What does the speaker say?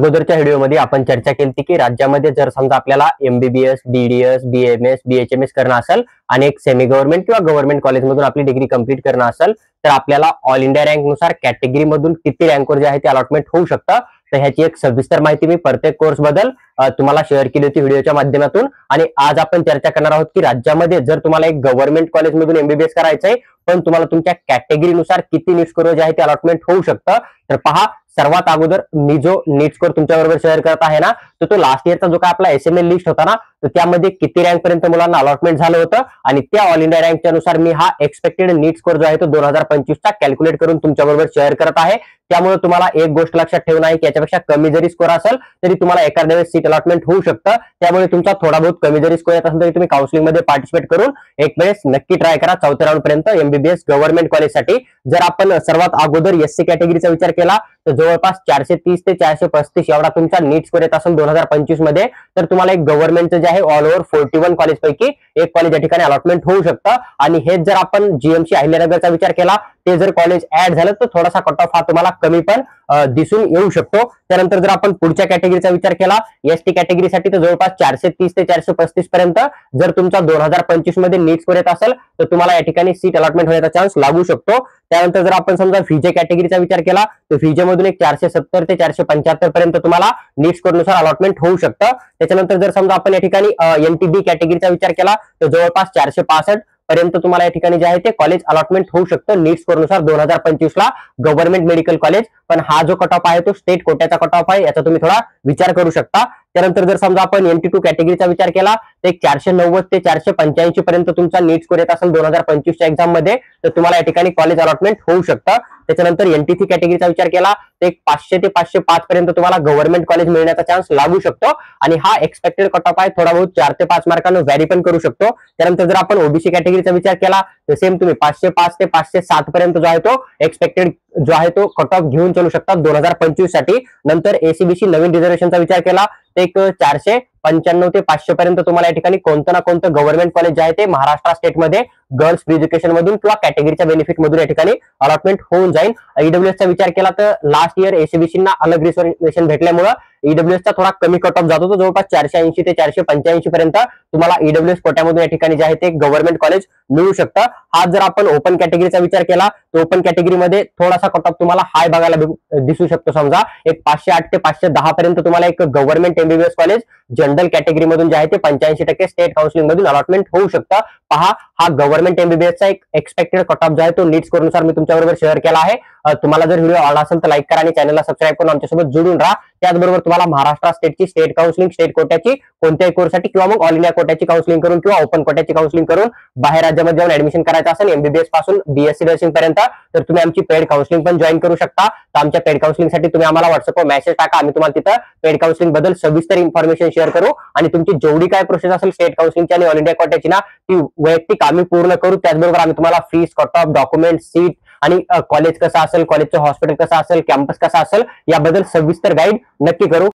अगोदरच्या व्हिडिओमध्ये आपण चर्चा केली की राज्यामध्ये जर समजा आपल्याला एमबीबीएस, बीडीएस, बीएमएस, बीएचएमएस करणं असेल आणि एक सेमी गव्हर्नमेंट किंवा गव्हर्नमेंट कॉलेजमधून आपली डिग्री कंप्लीट करणं असेल तर आपल्याला ऑल इंडिया रँक नुसार कॅटेगरी मधून किती रँकवर जे आहे ते अलॉटमेंट होऊ शकतं. तर ह्याची एक सविस्तर माहिती मी प्रत्येक कोर्स बद्दल तुम्हाला शेअर केली होती व्हिडिओच्या माध्यमातून. आणि आज आपण चर्चा करणार आहोत की राज्यामध्ये जर तुम्हाला एक गव्हर्नमेंट कॉलेजमधून एमबीबीएस करायचंय पण तुम्हाला तुमच्या कॅटेगरीनुसार किती नीट स्कोर जे आहे ते अलॉटमेंट होऊ शकतं. तर पहा, सर्वात अगोदर मी जो नीट स्कोर तुमच्याबरोबर शेअर करत आहे ना, तर तो लास्ट इयरचा जो काय आपला एसएमएल लिस्ट होता ना, तर त्यामध्ये किती रँक पर्यंत मुलांना अलॉटमेंट झालं होतं आणि त्या ऑल इंडिया रँकच्या नुसार मी हा एक्सपेक्टेड नीट स्कोर जो आहे तो 2025 चा कॅल्क्युलेट करून तुमच्याबरोबर शेअर करत आहे. त्यामुळे तुम्हाला एक गोष्ट लक्षात ठेवणं आहे की याच्यापेक्षा कमी जरी स्कोर असेल तरी तुम्हाला एखाद्या वेळेस सीट अलॉटमेंट होऊ शकतं. त्यामुळे तुमचा थोडा बहुत कमी जरी स्कोर येत असेल तरी तुम्ही काउन्सिलिंग मध्ये पार्टिसिपेट करून एक वेळेस नक्की ट्राय करा 4थ्या राऊंड पर्यंत एमबीबीएस गव्हर्नमेंट कॉलेजसाठी. जर आपण सर्वात अगोदर एससी कॅटेगरीचा विचार केला तर जवळपास 430 ते 435 एवढा तुमचा नीट स्कोर येत असेल 2025 मध्ये, तर तुम्हाला एक गव्हर्नमेंटचं जे आहे ऑल ओव्हर 41 कॉलेज पैकी एक कॉलेज या ठिकाणी अलॉटमेंट होऊ शकतं. आणि हेच जर आपण जीएमसी अहिल्यानगरचा विचार केला ते जर कॉलेज ऍड झालं तर थोडासा कट ऑफ हा तुम्हाला कमी पण दिसून येऊ शकतो. त्यानंतर जर आपण पुढच्या कॅटेगरीचा विचार केला एसटी कॅटेगरीसाठी तर जवळपास 430 ते 435 पर्यंत जर तुमचा 2025 मध्ये नीट स्कोर येत असेल तर तुम्हाला या ठिकाणी सीट अलॉटमेंट होण्याचा चान्स लागू शकतो. त्यानंतर जर आपण समजा व्हीजे कॅटेगरीचा विचार केला तर व्हीजे मधून एक 470 ते 475 पर्यंत तुम्हाला नीट स्कोर नुसार अलॉटमेंट होऊ शकतं. त्याच्यानंतर जर समजा आपण या ठिकाणी एनटीबी कॅटेगरीचा विचार केला तर जवळपास 465 पर्यंत तुम्हाला या ठिकाणी जे आहे ते कॉलेज अलॉटमेंट होऊ शकतं नीट स्कोर नुसार 2025 ला गव्हर्नमेंट मेडिकल कॉलेज. पण हा जो कट ऑफ आहे तो स्टेट कोट्याचा कट ऑफ आहे, याचा तुम्ही थोडा विचार करू शकता. त्यानंतर जर समजा आपण NT2 कॅटेगरीचा विचार केला तर 490 ते 485 पर्यंत तुमचा नीट स्कोर येत असेल 2025 च्या एक्झाम मध्ये तर तुम्हाला या ठिकाणी कॉलेज अलॉटमेंट होऊ शकतं. त्याच्यानंतर NT3 कॅटेगरीचा विचार केला तर 500 ते 505 पर्यंत तुम्हाला गव्हर्नमेंट कॉलेज मिळण्याचा चान्स लागू शकतो. आणि हा एक्सपेक्टेड कट ऑफ आहे, थोडा बहुत 4 ते 5 मार्कांना व्हॅरी पण करू शकतो. त्यानंतर जर आपण ओबीसी कॅटेगरीचा विचार केला तर सेम तुम्ही 505 ते 507 पर्यंत जो आहे तो एक्सपेक्टेड जो आहे तो कट ऑफ घेऊन चालू शकतात 2025 साठी. नंतर एसीबीसी नवीन रिझर्वेशनचा विचार केला तर एक 495 ते 500 पर्यंत तुम्हाला या ठिकाणी कोणतं ना कोणतं गव्हर्नमेंट कॉलेज जे आहे ते महाराष्ट्र स्टेटमध्ये गर्ल्स फ्री एज्युकेशन मधून किंवा कॅटेगरीच्या बेनिफिट मधून या ठिकाणी अलॉटमेंट होऊन जाईल. ईडब्ल्यूएस चा विचार केला तर लास्ट इयर एसीबीसीना अलग रिझर्वेशन भेटल्यामुळे ईडब्ल्यूएस चा थोडा कमी कट ऑफ जातो, तो जवळपास 480 ते 485 पर्यंत तुम्हाला ईडब्ल्यूएस कोट्यामधून या ठिकाणी जे आहे ते गव्हर्नमेंट कॉलेज मिळू शकतं. हा जर आपण ओपन कॅटेगरीचा विचार केला तर ओपन कॅटेगरीमध्ये थोडासा कट ऑफ तुम्हाला हाय बघायला दिसू शकतो. समजा एक 508 ते 510 पर्यंत तुम्हाला एक government MBBS college general category मधून जे आहे ते 85% स्टेट काउन्सिलिंग मधून अलॉटमेंट होऊ शकतं. पहा, हा गव्हर्नमेंट एमबीबीएसचा एक एक्सपेक्टेड कट ऑफ जो आहे तो नीट स्कोर नुसार मी तुमच्याबरोबर शेअर केला आहे. तुम्हाला जर व्हिडिओ आवडला असेल तर लाईक करा आणि चॅनलला सबस्क्राईब करून आमच्यासोबत जोडून राहा. त्याचबरोबर तुम्हाला महाराष्ट्र स्टेटची स्टेट काउन्सिलिंग स्टेट कोट्याची कोणत्याही कोर्ससाठी किंवा मग ऑल इंडिया कोट्याची काउन्सिलिंग करून किंवा ओपन कोट्याची काउन्सिलिंग करून बाहेर राज्यामध्ये जाऊन ऍडमिशन करायचं असेल एमबीबीएस पासून बीएससी नर्सिंग पर्यंत तर तुम्ही आमची पेड काउन्सिलिंग पण जॉईन करू शकता. तर आमच्या पेड काउन्सिलिंगसाठी तुम्ही आम्हाला व्हॉट्सअपवर मेसेज टाका, आम्ही तुम्हाला तिथं पेड काउन्सिलिंग बद्दल सविस्तर इन्फॉर्मेशन शेअर करू आणि तुमची जेवढी काय प्रोसेस असेल स्टेट काउन्सिलिंगची आणि ऑल इंडिया कोट्याची ना ती वैयक्तिक आम्ही पूर्ण करू. त्याचबरोबर आम्ही तुम्हाला fees, cut off, document, seat आणि कॉलेज कसं असेल, कॉलेजचं हॉस्पिटल कसं असेल, कॅम्पस कसा असेल याबद्दल सविस्तर गाईड नक्की करू.